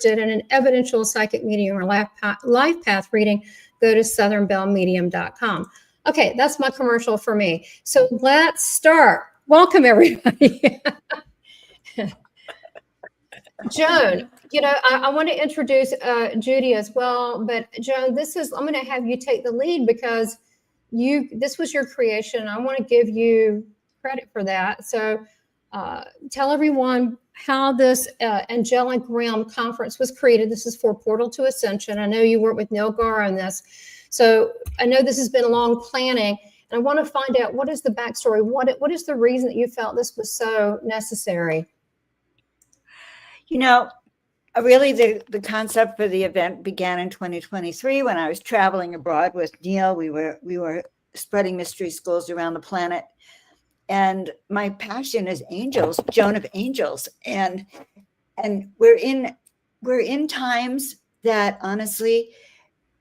in an evidential psychic medium or life path reading, go to southernbellmedium.com. Okay, that's my commercial for me. So let's start. Welcome, everybody. Joan, I want to introduce Judy as well, but Joan, I'm going to have you take the lead because this was your creation. I want to give you credit for that. So tell everyone how this Angelic Realm Conference was created. This is for Portal to Ascension. I know you worked with Neil Gar on this. So I know this has been long planning, and I want to find out what is the backstory? What is the reason that you felt this was so necessary? Really the concept for the event began in 2023 when I was traveling abroad with Neil. We were spreading mystery schools around the planet. And my passion is angels, Joan of Angels. And we're in times that honestly,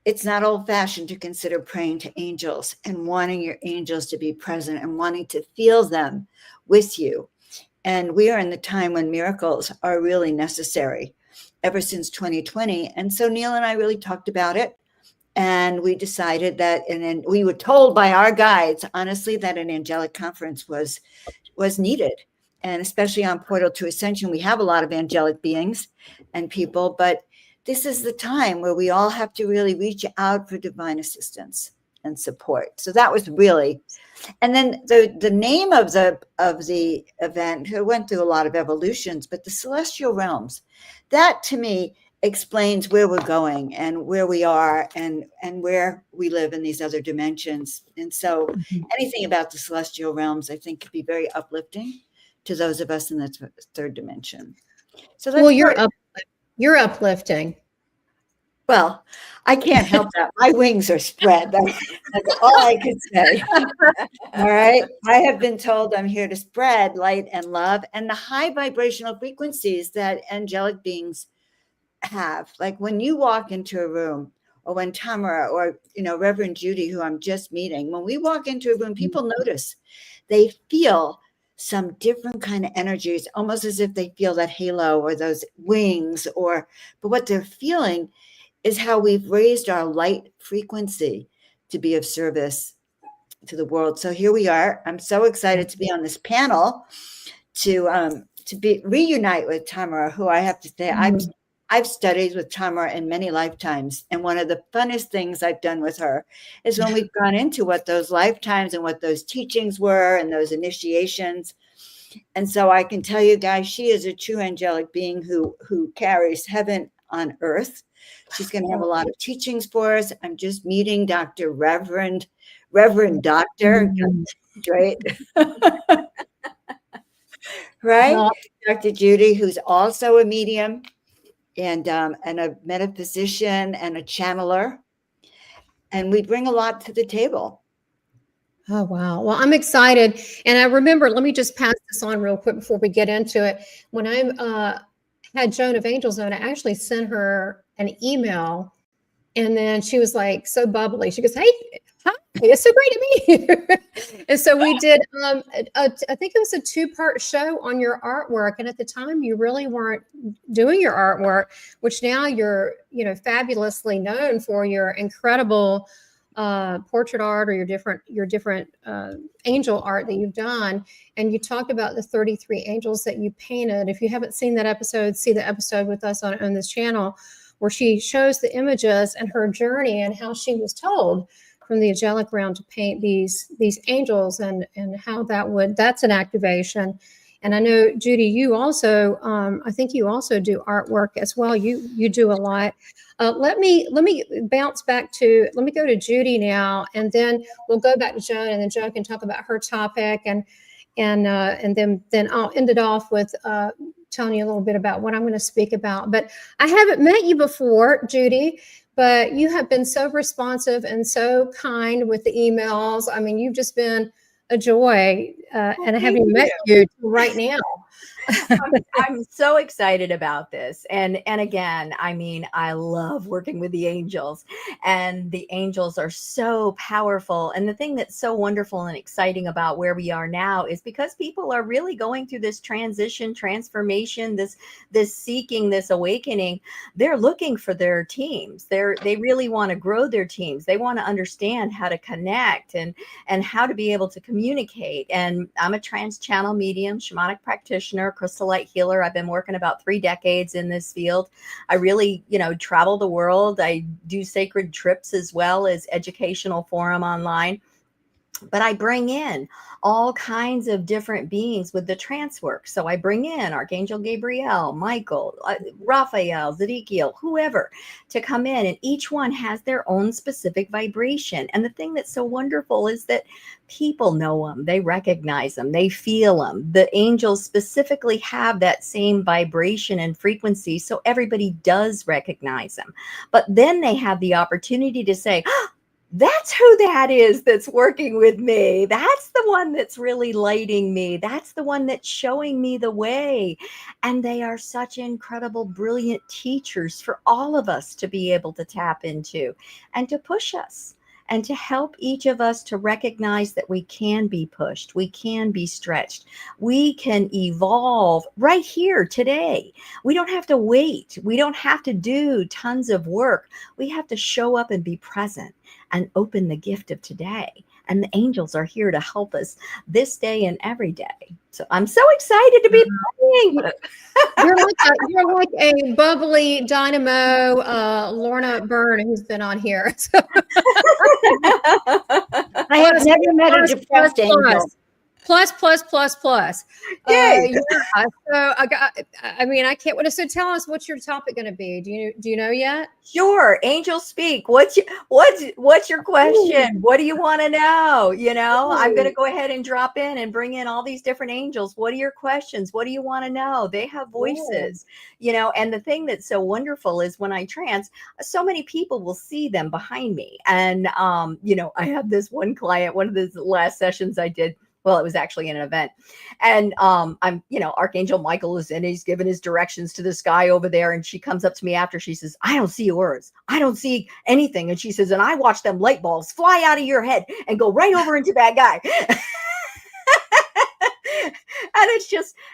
it's not old-fashioned to consider praying to angels and wanting your angels to be present and wanting to feel them with you. And we are in the time when miracles are really necessary ever since 2020. And so Neil and I really talked about it. And we decided that, and then we were told by our guides, honestly, that an angelic conference was needed. And especially on Portal to Ascension, we have a lot of angelic beings and people, but this is the time where we all have to really reach out for divine assistance and support. So that was really, and then the name of the event, it went through a lot of evolutions, but the celestial realms, that to me explains where we're going and where we are and where we live in these other dimensions. And so anything about the celestial realms, I think, could be very uplifting to those of us in the third dimension. So well, you're uplifting. Well, I can't help that. My wings are spread. That's all I could say. All right. I have been told I'm here to spread light and love and the high vibrational frequencies that angelic beings have. Like when you walk into a room, or when Tamara or Reverend Judy, who I'm just meeting, when we walk into a room, people notice. They feel some different kind of energies, almost as if they feel that halo or those wings, but what they're feeling is how we've raised our light frequency to be of service to the world. So here we are. I'm so excited to be on this panel to reunite with Tamara, who I have to say, I've studied with Tamara in many lifetimes. And one of the funnest things I've done with her is when we've gone into what those lifetimes and what those teachings were and those initiations. And so I can tell you guys, she is a true angelic being who carries heaven on earth. She's going to have a lot of teachings for us. I'm just meeting Dr. Reverend Doctor, right? Right? Dr. Judy, who's also a medium and a metaphysician and a channeler. And we bring a lot to the table. Oh, wow. Well, I'm excited. And I remember, let me just pass this on real quick before we get into it. When I had Joan of Angels on, I actually sent her an email. And then she was like so bubbly. She goes, hey, hi, it's so great to meet you. And so we did, I think it was a 2-part show on your artwork. And at the time, you really weren't doing your artwork, which now you're, fabulously known for your incredible portrait art or your different angel art that you've done. And you talked about the 33 angels that you painted. If you haven't seen that episode, see the episode with us on this channel, where she shows the images and her journey and how she was told from the angelic realm to paint these angels and how that's an activation. And I know, Judy, you also, I think you also do artwork as well. You do a lot. Let me bounce back let me go to Judy now, and then we'll go back to Joan, and then Joan can talk about her topic, and then I'll end it off with telling you a little bit about what I'm going to speak about. But I haven't met you before, Judy, but you have been so responsive and so kind with the emails. I mean, you've just been a joy, and I haven't met you right now. I'm so excited about this. And again, I mean, I love working with the angels, and the angels are so powerful. And the thing that's so wonderful and exciting about where we are now is because people are really going through this transition, transformation, this seeking, this awakening. They're looking for their teams. They really want to grow their teams. They want to understand how to connect and how to be able to communicate. And I'm a trans channel medium, shamanic practitioner, crystal light healer. I've been working about 3 decades in this field. I really, travel the world. I do sacred trips as well as educational forum online. But I bring in all kinds of different beings with the trance work. So I bring in Archangel Gabriel, Michael, Raphael, Zedekiel, whoever to come in, and each one has their own specific vibration. And the thing that's so wonderful is that people know them, they recognize them, they feel them. The angels specifically have that same vibration and frequency, so everybody does recognize them. But then they have the opportunity to say, that's who that is that's working with me. That's the one that's really lighting me. That's the one that's showing me the way. And they are such incredible, brilliant teachers for all of us to be able to tap into and to push us and to help each of us to recognize that we can be pushed, we can be stretched, we can evolve right here today. We don't have to wait. We don't have to do tons of work. We have to show up and be present and open the gift of today. And the angels are here to help us this day and every day. So I'm so excited to be playing. You're like a bubbly dynamo, Lorna Byrne, who's been on here. So, I have never met a depressed angel. Plus. Yay. Yeah. So I can't wait. So tell us, what's your topic going to be? Do you know yet? Sure. Angel speak. What's your question? What do you want to know? I'm going to go ahead and drop in and bring in all these different angels. What are your questions? What do you want to know? They have voices, and the thing that's so wonderful is when I trance, so many people will see them behind me. And, I have this one client, one of the last sessions I did. Well, it was actually in an event. And Archangel Michael is in, he's giving his directions to this guy over there. And she comes up to me after, she says, I don't see yours. I don't see anything. And she says, and I watch them light bulbs fly out of your head and go right over into that guy. And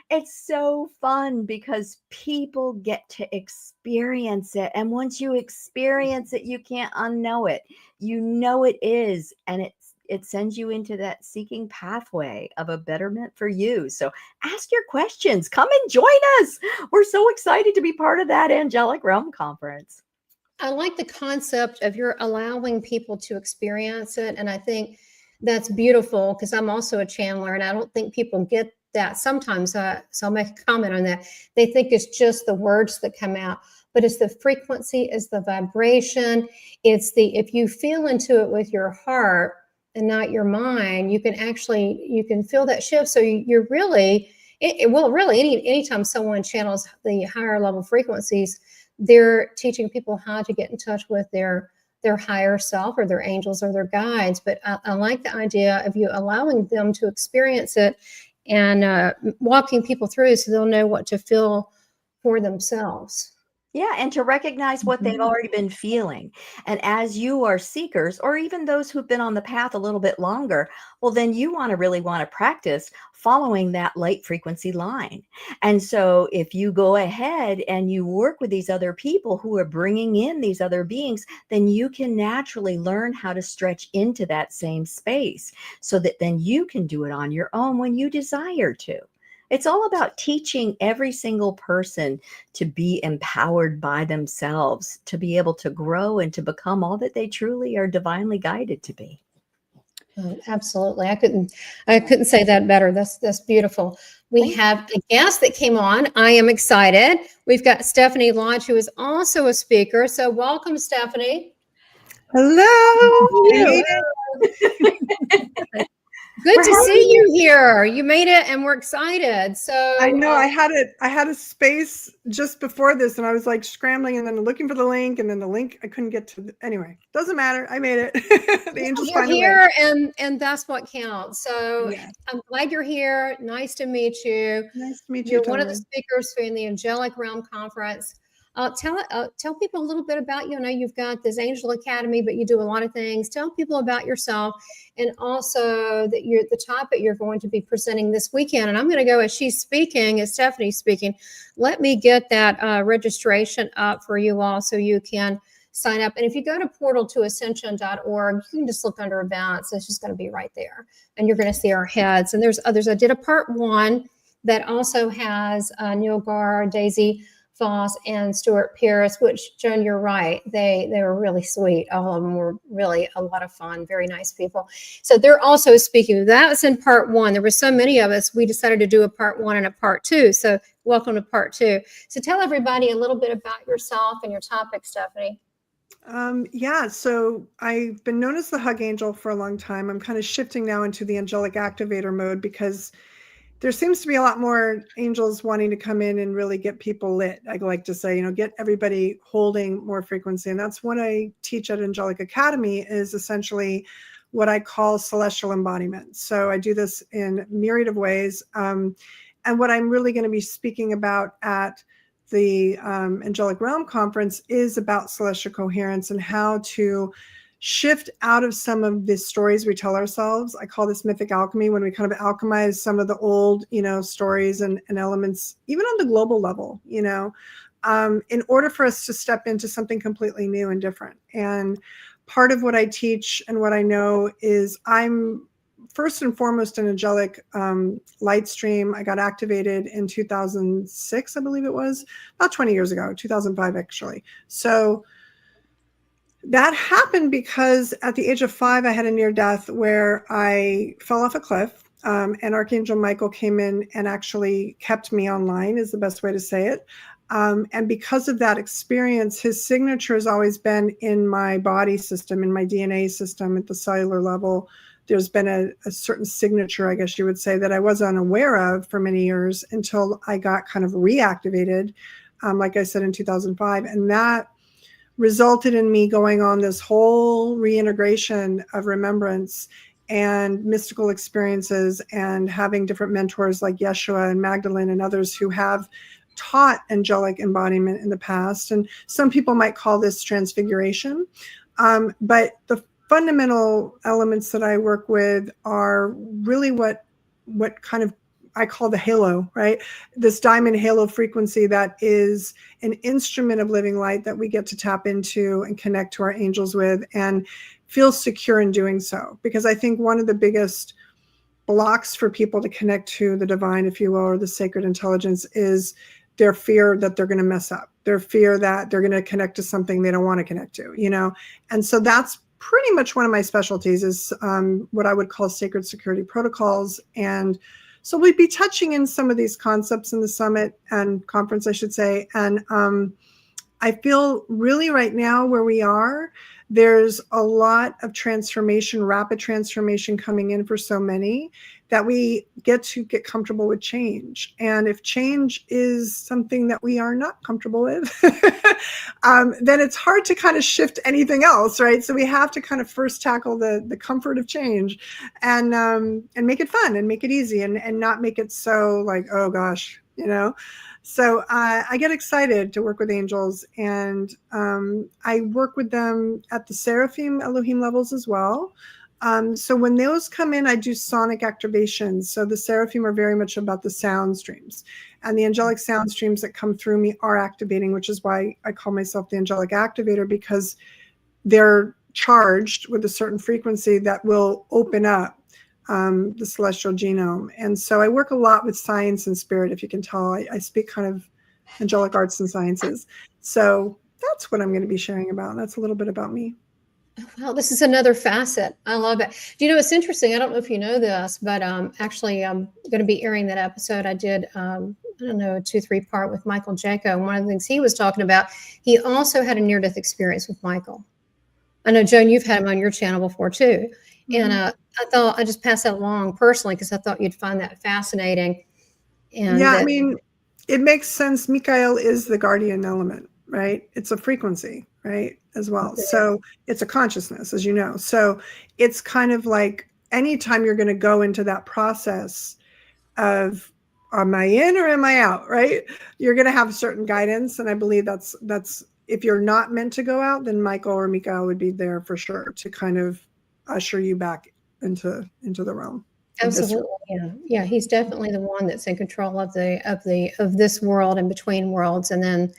it's so fun because people get to experience it. And once you experience it, you can't unknow it. You know it is. And it sends you into that seeking pathway of a betterment for you. So ask your questions. Come and join us. We're so excited to be part of that Angelic Realm Conference. I like the concept of you're allowing people to experience it. And I think that's beautiful because I'm also a channeler and I don't think people get that sometimes. So I'll make a comment on that. They think it's just the words that come out, but it's the frequency, it's the vibration. If you feel into it with your heart, and not your mind, you can feel that shift. So you're really, anytime someone channels the higher level frequencies, they're teaching people how to get in touch with their higher self or their angels or their guides. But I like the idea of you allowing them to experience it and walking people through so they'll know what to feel for themselves. Yeah, and to recognize what they've already been feeling. And as you are seekers, or even those who've been on the path a little bit longer, well, then you really want to practice following that light frequency line. And so if you go ahead and you work with these other people who are bringing in these other beings, then you can naturally learn how to stretch into that same space so that then you can do it on your own when you desire to. It's all about teaching every single person to be empowered by themselves, to be able to grow and to become all that they truly are divinely guided to be. Oh, absolutely. I couldn't say that better. That's beautiful. We have a guest that came on. I am excited. We've got Stephanie Lodge, who is also a speaker. So welcome, Stephanie. Hello. Good We're to see having- you here. You made it, and we're excited. So I know I had a space just before this, and I was like scrambling and then looking for the link, and then the link I couldn't get to. Anyway, doesn't matter. I made it. The angels you're find a way. here, and that's what counts. So Yeah. I'm glad you're here. Nice to meet you. Nice to meet you. You're one of the Tony. speakers in the Angelic Realm Conference. Tell people a little bit about you. I know you've got this Angel Academy, but you do a lot of things. Tell people about yourself, and also that you're the topic you're going to be presenting this weekend. And I'm going to go as she's speaking, as Stephanie's speaking. Let me get that registration up for you all so you can sign up. And if you go to portal-to-ascension.org, you can just look under events. It's just going to be right there, and you're going to see our heads. And there's others. I did a part 1 that also has Neil Gar, Daisy Foss, and Stuart Pierce, which, Joan, you're right. They were really sweet. All of them were really a lot of fun, very nice people. So they're also speaking. That was in part 1. There were so many of us, we decided to do a part 1 and a part 2. So welcome to part 2. So tell everybody a little bit about yourself and your topic, Stephanie. Yeah, so I've been known as the Hug Angel for a long time. I'm kind of shifting now into the angelic activator mode because there seems to be a lot more angels wanting to come in and really get people lit. I like to say, get everybody holding more frequency. And that's what I teach at Angelic Academy, is essentially what I call celestial embodiment. So I do this in myriad of ways. And what I'm really going to be speaking about at the Angelic Realm Conference is about celestial coherence and how to shift out of some of the stories we tell ourselves. I call this mythic alchemy, when we kind of alchemize some of the old, stories and elements, even on the global level, in order for us to step into something completely new and different. And part of what I teach and what I know is I'm first and foremost an angelic light stream. I got activated in 2006, I believe it was, about 20 years ago, 2005 actually. So that happened because at the age of 5, I had a near death where I fell off a cliff, and Archangel Michael came in and actually kept me online, is the best way to say it. And because of that experience, his signature has always been in my body system, in my DNA system at the cellular level. There's been a certain signature, I guess you would say, that I was unaware of for many years until I got kind of reactivated, like I said, in 2005. And that resulted in me going on this whole reintegration of remembrance and mystical experiences, and having different mentors like Yeshua and Magdalene and others who have taught angelic embodiment in the past. And some people might call this transfiguration. But the fundamental elements that I work with are really what kind of I call the halo, right? This diamond halo frequency that is an instrument of living light that we get to tap into and connect to our angels with, and feel secure in doing so. Because I think one of the biggest blocks for people to connect to the divine, if you will, or the sacred intelligence, is their fear that they're going to mess up, their fear that they're going to connect to something they don't want to connect to, And so that's pretty much one of my specialties, is what I would call sacred security protocols. And so we'd be touching in some of these concepts in the summit and conference, I should say. And I feel really right now where we are, there's a lot of transformation, rapid transformation coming in for so many, that we get to get comfortable with change. And if change is something that we are not comfortable with, then it's hard to kind of shift anything else, right? So we have to kind of first tackle the comfort of change, and make it fun and make it easy, and not make it so like, oh gosh, So I get excited to work with angels, and I work with them at the Seraphim, Elohim levels as well. So when those come in, I do sonic activations. So the Seraphim are very much about the sound streams, and the angelic sound streams that come through me are activating, which is why I call myself the angelic activator, because they're charged with a certain frequency that will open up the celestial genome. And so I work a lot with science and spirit. If you can tell, I speak kind of angelic arts and sciences. So that's what I'm going to be sharing about. That's a little bit about me. Well, this is another facet. I love it. It's interesting. I don't know if you know this, but actually I'm going to be airing that episode. I did, I don't know, a 2-3 part with Michael Janko. And one of the things he was talking about, he also had a near-death experience with Michael. I know, Joan, you've had him on your channel before too. And I thought I just passed that along personally because I thought you'd find that fascinating. And Yeah, I that, mean, it makes sense. Mikael is the guardian element, right? It's a frequency, right? As well. So it's a consciousness, as you know. So it's kind of like anytime you're going to go into that process of, am I in or am I out, right? You're going to have certain guidance. And I believe that's if you're not meant to go out, then Michael or Mikael would be there for sure to kind of usher you back into the realm. absolutely, yeah. He's definitely the one that's in control of this world and between worlds, and then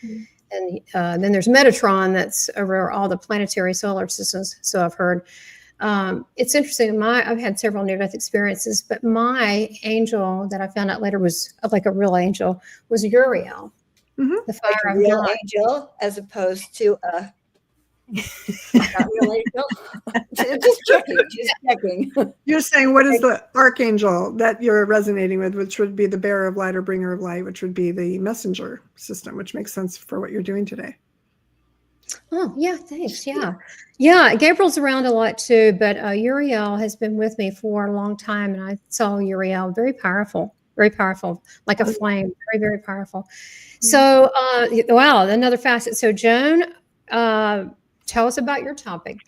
then there's Metatron that's over all the planetary solar systems. So I've heard. It's interesting. I've had several near-death experiences, but my angel that I found out later was like a real angel was Uriel, the fire Like a of real God. angel as opposed to a not real angel. Just checking. You're saying, what is the archangel that you're resonating with, which would be the bearer of light or bringer of light, which would be the messenger system, which makes sense for what you're doing today. Oh, yeah, thanks. Yeah. Gabriel's around a lot too, but Uriel has been with me for a long time, and I saw Uriel very powerful, like a flame, very, very powerful. So, wow, another facet. So, Joan, tell us about your topic.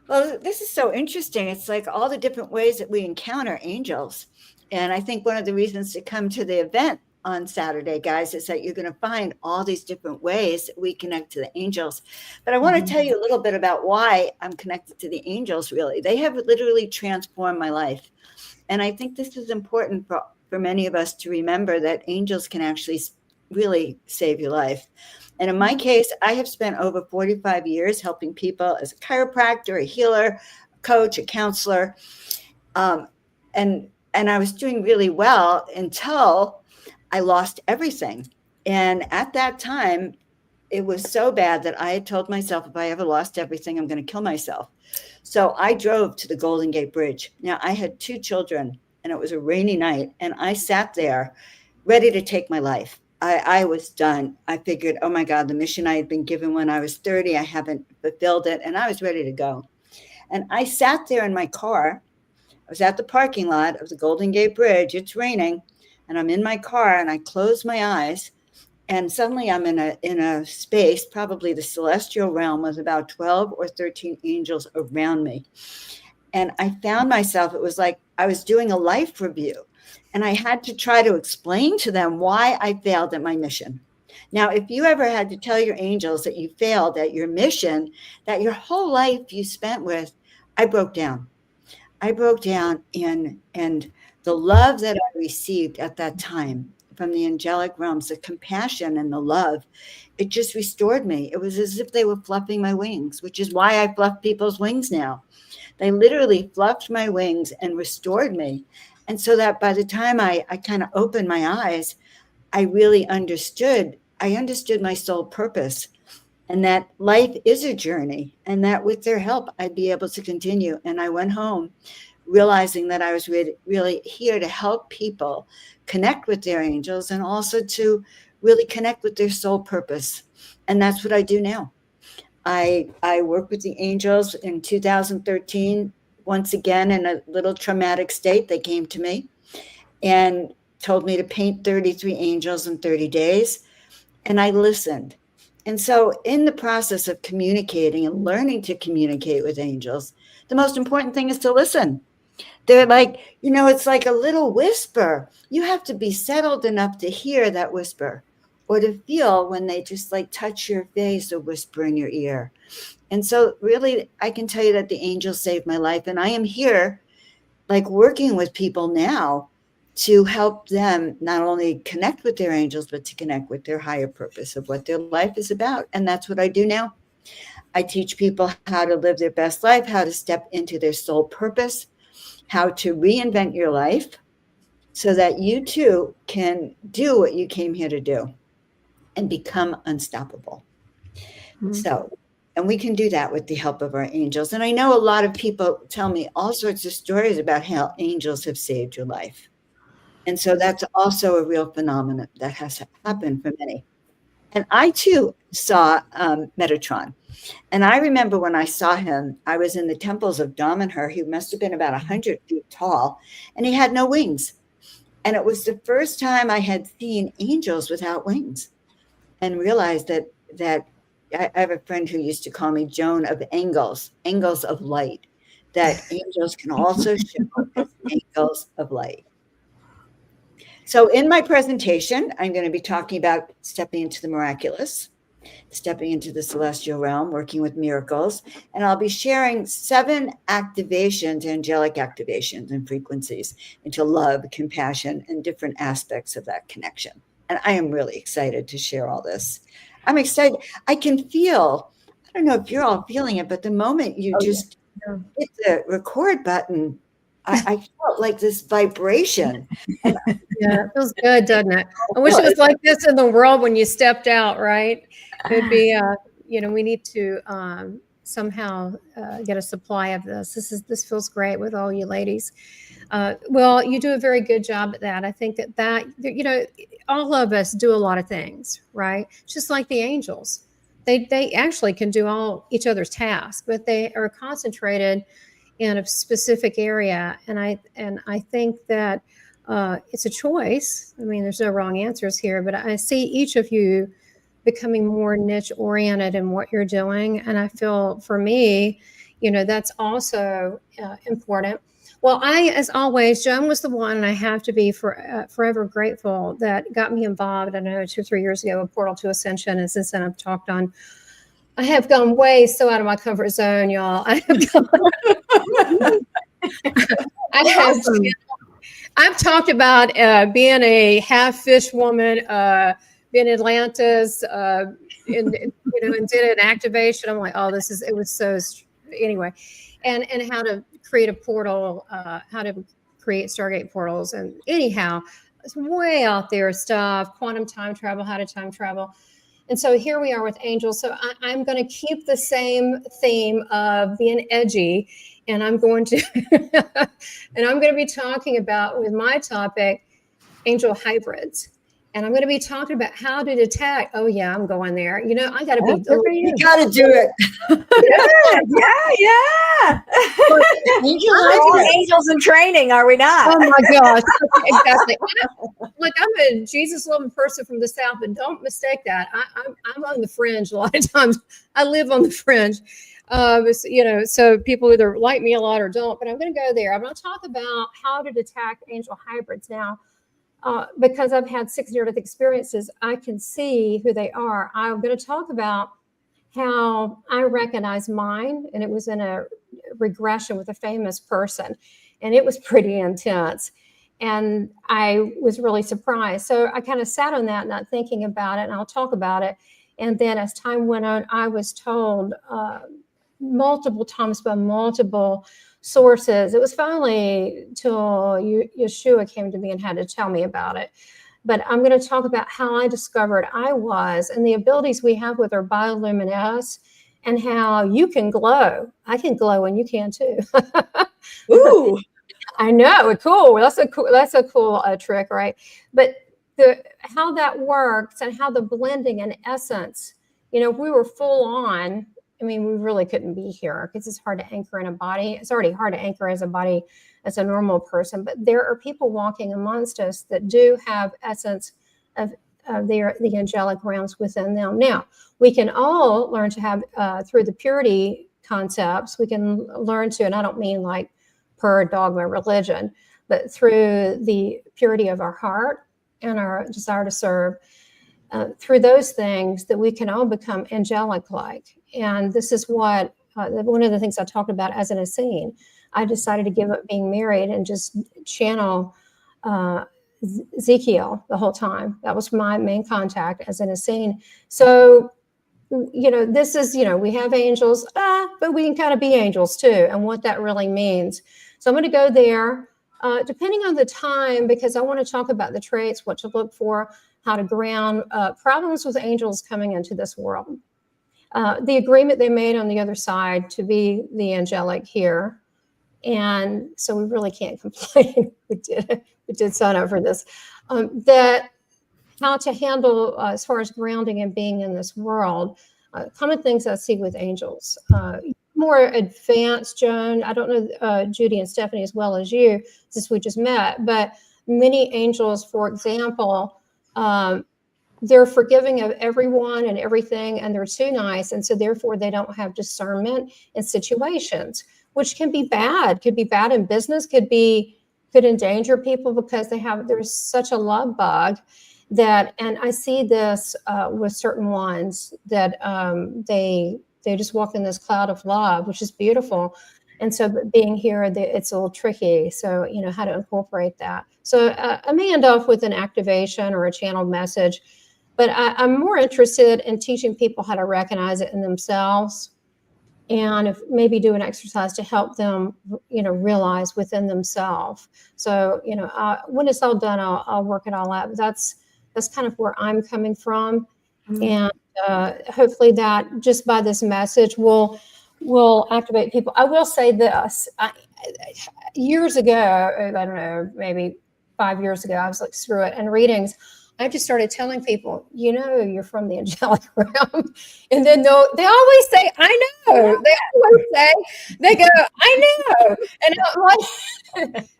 Well, this is so interesting. It's like all the different ways that we encounter angels. And I think one of the reasons to come to the event on Saturday, guys, is that you're going to find all these different ways that we connect to the angels. But I want to tell you a little bit about why I'm connected to the angels, really. They have literally transformed my life. And I think this is important for many of us to remember that angels can actually really save your life. And in my case, I have spent over 45 years helping people as a chiropractor, a healer, a coach, a counselor. And I was doing really well until I lost everything. And at that time, it was so bad that I had told myself, if I ever lost everything, I'm going to kill myself. So I drove to the Golden Gate Bridge. Now, I had 2 children, and it was a rainy night, and I sat there ready to take my life. I was done. I figured, oh my God, the mission I had been given when I was 30, I haven't fulfilled it, and I was ready to go. And I sat there in my car. I was at the parking lot of the Golden Gate Bridge. It's raining, and I'm in my car, and I close my eyes, and suddenly I'm in a space, probably the celestial realm, with about 12 or 13 angels around me. And I found myself, it was like I was doing a life review, and I had to try to explain to them why I failed at my mission. Now, if you ever had to tell your angels that you failed at your mission, that your whole life you spent with, I broke down. I broke down, and the love that I received at that time from the angelic realms, the compassion and the love, it just restored me. It was as if they were fluffing my wings, which is why I fluff people's wings now. They literally fluffed my wings and restored me. And so that by the time I kind of opened my eyes, I really understood. I understood my soul purpose, and that life is a journey, and that with their help, I'd be able to continue. And I went home realizing that I was really here to help people connect with their angels and also to really connect with their soul purpose. And that's what I do now. I work with the angels. In 2013, once again, in a little traumatic state, they came to me and told me to paint 33 angels in 30 days. And I listened. And so in the process of communicating and learning to communicate with angels, the most important thing is to listen. They're like, it's like a little whisper. You have to be settled enough to hear that whisper, or to feel when they just like touch your face or whisper in your ear. And so really, I can tell you that the angels saved my life. And I am here like working with people now to help them not only connect with their angels, but to connect with their higher purpose of what their life is about. And that's what I do now. I teach people how to live their best life, how to step into their soul purpose, how to reinvent your life so that you too can do what you came here to do and become unstoppable. So, and we can do that with the help of our angels. And I know a lot of people tell me all sorts of stories about how angels have saved your life. And so that's also a real phenomenon that has happened for many. And I too saw Metatron. And I remember when I saw him, I was in the temples of Damanhur. He must have been about 100 feet tall, and he had no wings. And it was the first time I had seen angels without wings, and realized that I have a friend who used to call me Joan of angles of light, that angels can also show as angels of light. So in my presentation, I'm going to be talking about stepping into the miraculous, stepping into the celestial realm, working with miracles, and I'll be sharing 7 activations, angelic activations and frequencies into love, compassion, and different aspects of that connection. And I am really excited to share all this. I'm excited. I can feel, I don't know if you're all feeling it, but the moment you just hit the record button, I felt like this vibration. Yeah, it feels good, doesn't it? I wish it was like this in the world when you stepped out, right? It'd be, we need to somehow get a supply of this. This feels great with all you ladies. Well, you do a very good job at that. I think that all of us do a lot of things, right? Just like the angels, they actually can do each other's tasks, but they are concentrated in a specific area. And I think that it's a choice. I mean, there's no wrong answers here, but I see each of you becoming more niche oriented in what you're doing. And I feel for me, that's also important. Well, as always, Joan was the one, and I have to be forever grateful, that got me involved. I know 2 or 3 years ago, a portal to ascension. And since then I have gone way so out of my comfort zone, y'all. I've talked about being a half fish woman, being in Atlantis, and did an activation. I'm like, oh, it was so, anyway, and how to create a portal, how to create Stargate portals. And anyhow, it's way out there stuff, quantum time travel, how to time travel. And so here we are with angels. So I'm going to keep the same theme of being edgy, and I'm going to be talking about, with my topic, angel hybrids. And I'm going to be talking about how to detect. Oh yeah, I'm going there. I got to be. You got to do it. Yeah. We're angels in training, are we not? Oh my gosh, exactly. Look, I'm a Jesus-loving person from the South, and don't mistake that. I'm on the fringe a lot of times. I live on the fringe. So people either like me a lot or don't. But I'm going to go there. I'm going to talk about how to detect angel hybrids now. Because I've had 6 near-death experiences, I can see who they are. I'm going to talk about how I recognize mine, and it was in a regression with a famous person, and it was pretty intense. And I was really surprised. So I kind of sat on that, not thinking about it, and I'll talk about it. And then as time went on, I was told multiple times by multiple sources. It was finally till Yeshua came to me and had to tell me about it. But I'm going to talk about how I discovered I was, and the abilities we have with our bioluminescence, and how you can glow. I can glow, and you can too. Ooh, I know, cool. That's a cool trick, right? But how that works, and how the blending in essence. If we were full on, I mean, we really couldn't be here, because it's hard to anchor in a body. It's already hard to anchor as a body as a normal person. But there are people walking amongst us that do have essence of the angelic realms within them. Now, we can all learn to have, through the purity concepts, we can learn to, and I don't mean like per dogma religion, but through the purity of our heart and our desire to serve, through those things, that we can all become angelic-like. And this is what one of the things I talked about as an Essene. I decided to give up being married and just channel Ezekiel the whole time. That was my main contact as an Essene. So, this is, we have angels, but we can kind of be angels too, and what that really means. So I'm going to go there, depending on the time, because I want to talk about the traits, what to look for, how to ground, problems with angels coming into this world. The agreement they made on the other side to be the angelic here. And so we really can't complain. We did sign up for this. That how to handle as far as grounding and being in this world. Common things I see with angels. More advanced, Joan. I don't know Judy and Stephanie as well as you, since we just met, but many angels, for example, they're forgiving of everyone and everything, and they're too nice, and so therefore they don't have discernment in situations, which can be bad. Could be bad in business. Could endanger people because there's such a love bug that, and I see this with certain ones that they just walk in this cloud of love, which is beautiful. And so being here, it's a little tricky. So, how to incorporate that. So I may end off with an activation or a channeled message, but I'm more interested in teaching people how to recognize it in themselves, and if maybe do an exercise to help them, realize within themselves. So, when it's all done, I'll work it all out. But that's kind of where I'm coming from. And hopefully that just by this message will activate people. I will say this, years ago, I don't know, maybe 5 years ago, I was like, screw it. And readings, I just started telling people, you're from the angelic realm. And then they always say, I know. They always say, they go, I know. And I'm like,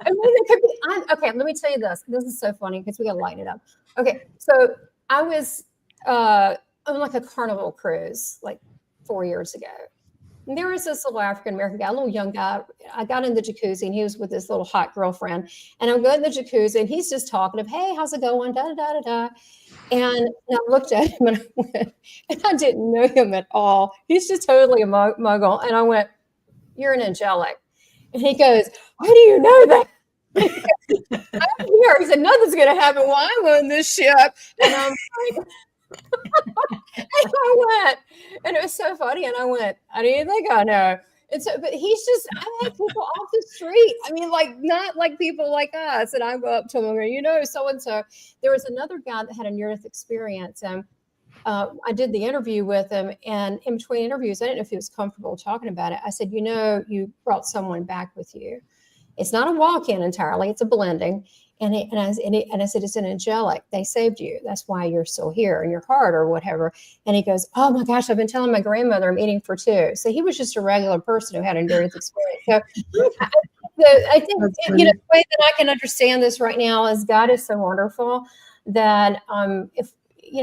I mean, it could be, okay, let me tell you this. This is so funny because we got to lighten it up. Okay, so I was on like a Carnival cruise like 4 years ago. And there was this little African-American guy, a little young guy. I got in the jacuzzi and he was with his little hot girlfriend. And I'm going in the jacuzzi and he's just talking of, hey, how's it going? Da, da, da, da, da. And I looked at him and I went, and I didn't know him at all. He's just totally a muggle. And I went, you're an angelic. And he goes, how do you know that? I'm here. He said, nothing's going to happen while I'm on this ship. And I'm like, and I went, and it was so funny. And I went, how do you think I know? And so, but he's just, I've had people off the street. I mean, like, not like people like us. And I go up to him and go, so-and-so. There was another guy that had a near-death experience. And I did the interview with him. And in between interviews, I didn't know if he was comfortable talking about it. I said, you brought someone back with you. It's not a walk-in entirely. It's a blending. And I said, it's an angelic. They saved you. That's why you're still here in your heart or whatever. And he goes, oh my gosh, I've been telling my grandmother I'm eating for two. So he was just a regular person who had a near-death experience. So I think the way that I can understand this right now is God is so wonderful that if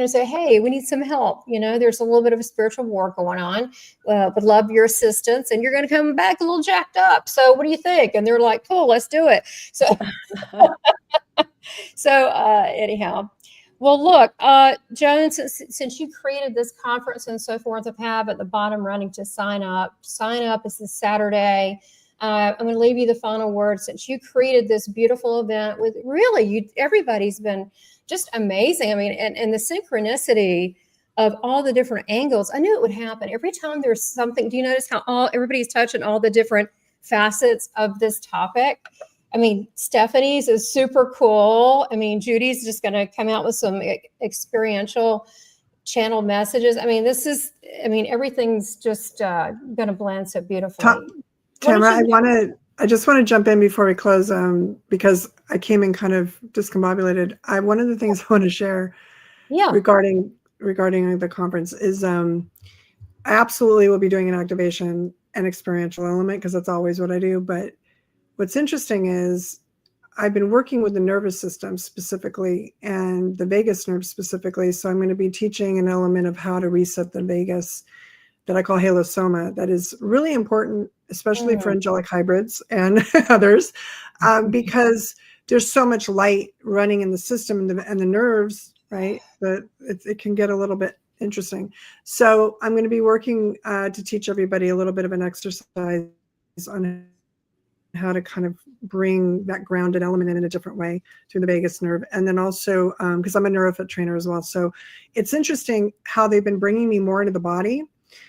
say, hey, we need some help. There's a little bit of a spiritual war going on. Would love your assistance, and you're going to come back a little jacked up. So what do you think? And they're like, cool, let's do it. So, anyhow, well, look, Joan, since you created this conference and so forth, I have at the bottom running to sign up. Sign up is this Saturday. I'm going to leave you the final word. Since you created this beautiful event with really, everybody's been just amazing. I mean, and the synchronicity of all the different angles, I knew it would happen. Every time there's something, do you notice how everybody's touching all the different facets of this topic? I mean, Stephanie's is super cool. I mean, Judy's just going to come out with some experiential channel messages. I mean, everything's just going to blend so beautifully. Tamara, I just want to jump in before we close, because I came in kind of discombobulated. One of the things I want to share regarding the conference is I absolutely will be doing an activation and experiential element because that's always what I do. But what's interesting is I've been working with the nervous system specifically and the vagus nerve specifically. So I'm going to be teaching an element of how to reset the vagus that I call halosoma. That is really important, especially for angelic hybrids and others, because there's so much light running in the system and the nerves, right? That it can get a little bit interesting. So I'm going to be working to teach everybody a little bit of an exercise on how to kind of bring that grounded element in a different way through the vagus nerve. And then also, because I'm a neurofit trainer as well. So it's interesting how they've been bringing me more into the body.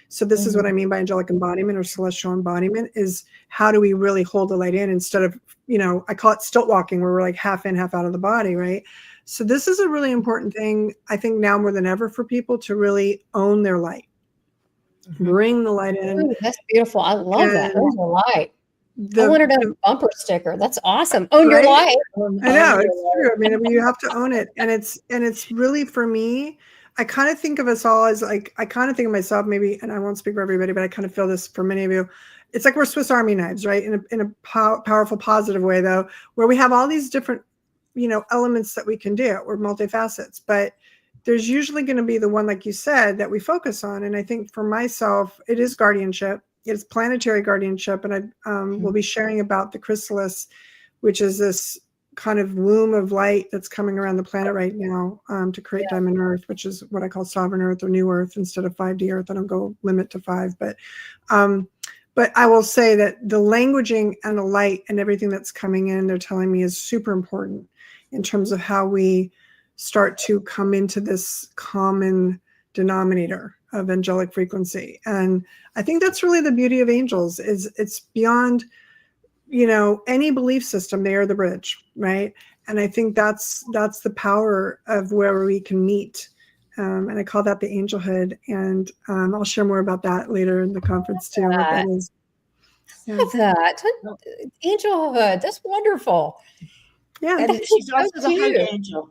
So this is what I mean by angelic embodiment or celestial embodiment, is how do we really hold the light in instead of, I call it stilt walking, where we're like half in, half out of the body, right? So this is a really important thing, I think now more than ever, for people to really own their light, bring the light in. Ooh, that's beautiful. I love that. Own the light. I wanted a bumper sticker. That's awesome. Own your Right? life. I know, it's true. I mean, you have to own it. And it's really, for me, I kind of think of us all as like, I kind of think of myself maybe, and I won't speak for everybody, but I kind of feel this for many of you. It's like we're Swiss Army knives, right? In a powerful, positive way, though, where we have all these different, elements that we can do. We're multifacets, but there's usually going to be the one, like you said, that we focus on. And I think for myself, it is guardianship. It's planetary guardianship. And I will be sharing about the chrysalis, which is this kind of womb of light that's coming around the planet right now to create Diamond Earth, which is what I call Sovereign Earth or New Earth instead of 5D Earth. I don't go limit to 5, but I will say that the languaging and the light and everything that's coming in, they're telling me, is super important in terms of how we start to come into this common denominator of angelic frequency. And I think that's really the beauty of angels, is it's beyond any belief system. They are the bridge, right? And I think that's the power of where we can meet. And I call that the angelhood. And I'll share more about that later in the conference too. What that is. Love that. Angelhood. That's wonderful. Yeah. And she's also the hug angel.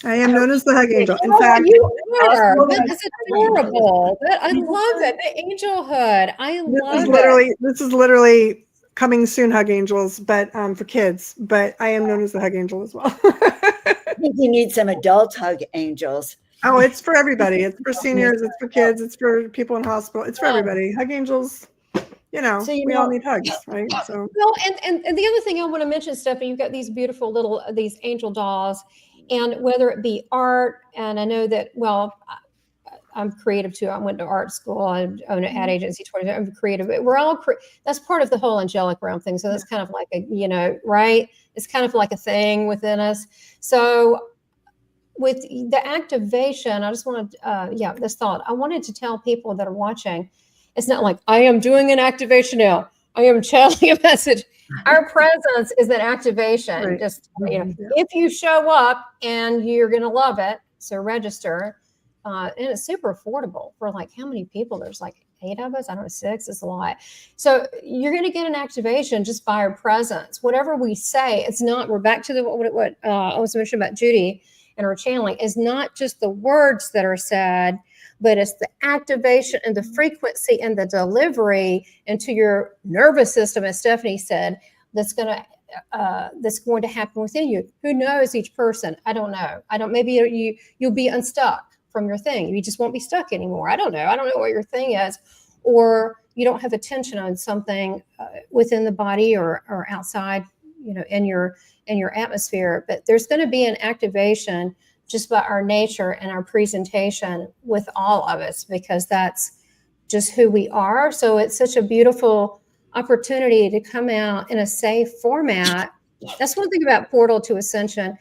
I am known as the hug angel. In fact, you are. That is adorable. I love it. The angelhood. I love it. This is literally coming soon, hug angels, but for kids. But I am known as the hug angel as well. I think you need some adult hug angels. Oh, it's for everybody. It's for seniors. It's for kids. It's for people in hospital. It's for everybody. Hug angels. We all need hugs, right? So well, and the other thing I want to mention, Stephanie, you've got these beautiful little these angel dolls, and whether it be art, and I know that, well, I'm creative too. I went to art school. I own an ad agency. I'm creative. We're all that's part of the whole angelic realm thing. So that's kind of like a, right? It's kind of like a thing within us. So with the activation, I just wanted, this thought. I wanted to tell people that are watching, it's not like I am doing an activation now. I am channeling a message. Our presence is an activation. Right. Just, if you show up and you're going to love it, so register. And it's super affordable for like how many people? There's like 8 of us. I don't know, 6. It's a lot. So you're going to get an activation just by our presence. Whatever we say, it's not. We're back to what I was mentioning about Judy and her channeling. Is not just the words that are said, but it's the activation and the frequency and the delivery into your nervous system, as Stephanie said. That's going to happen within you. Who knows? Each person. I don't know. Maybe you'll be unstuck from your thing. You just won't be stuck anymore. I don't know. I don't know what your thing is, or you don't have attention on something within the body or outside, in your atmosphere. But there's going to be an activation just by our nature and our presentation with all of us, because that's just who we are. So it's such a beautiful opportunity to come out in a safe format. That's one thing about Portal to Ascension.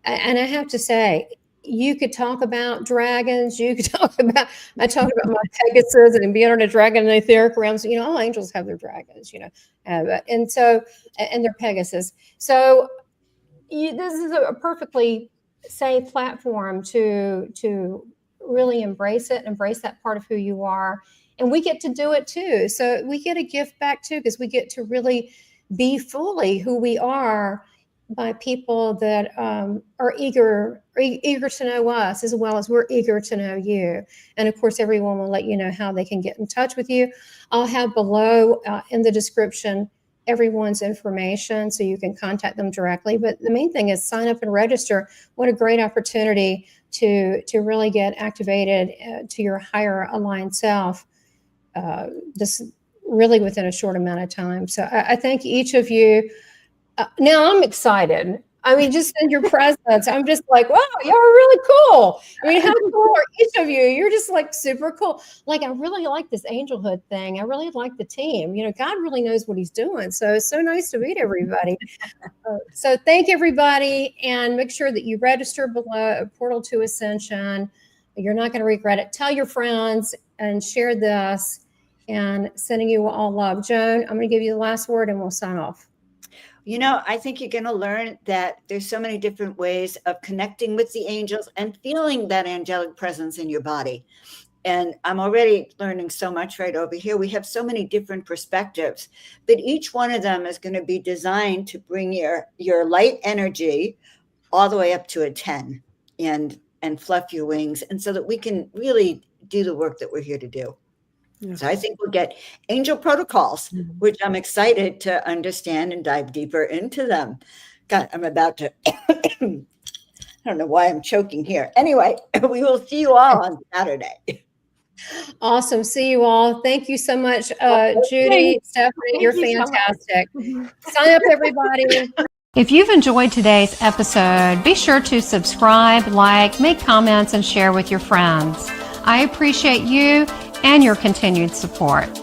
And I have to say, you could talk about dragons. You could talk about, I talked about my Pegasus and being on a dragon in the etheric realms. All angels have their dragons, and their Pegasus. So this is a perfectly safe platform to really embrace that part of who you are. And we get to do it too. So we get a gift back too, because we get to really be fully who we are by people that are eager to know us, as well as we're eager to know you. And of course, everyone will let you know how they can get in touch with you. I'll have below in the description everyone's information, so you can contact them directly. But the main thing is sign up and register. What a great opportunity to really get activated to your higher aligned self, just really within a short amount of time. So I thank each of you. Now I'm excited. I mean, just in your presence, I'm just like, wow, y'all are really cool. I mean, how cool are each of you? You're just like super cool. Like, I really like this angelhood thing. I really like the team. God really knows what he's doing. So it's so nice to meet everybody. So thank everybody, and make sure that you register below Portal to Ascension. You're not going to regret it. Tell your friends and share this, and sending you all love. Joan, I'm going to give you the last word and we'll sign off. I think you're going to learn that there's so many different ways of connecting with the angels and feeling that angelic presence in your body. And I'm already learning so much right over here. We have so many different perspectives, but each one of them is going to be designed to bring your light energy all the way up to a 10 and fluff your wings. And so that we can really do the work that we're here to do. Yes. So I think we'll get angel protocols, which I'm excited to understand and dive deeper into them. God, I'm about to, I don't know why I'm choking here. Anyway, we will see you all on Saturday. Awesome. See you all. Thank you so much, Judy, Stephanie. You're you so much. fantastic. Sign up, everybody. If you've enjoyed today's episode, be sure to subscribe, like, make comments, and share with your friends. I appreciate you and your continued support.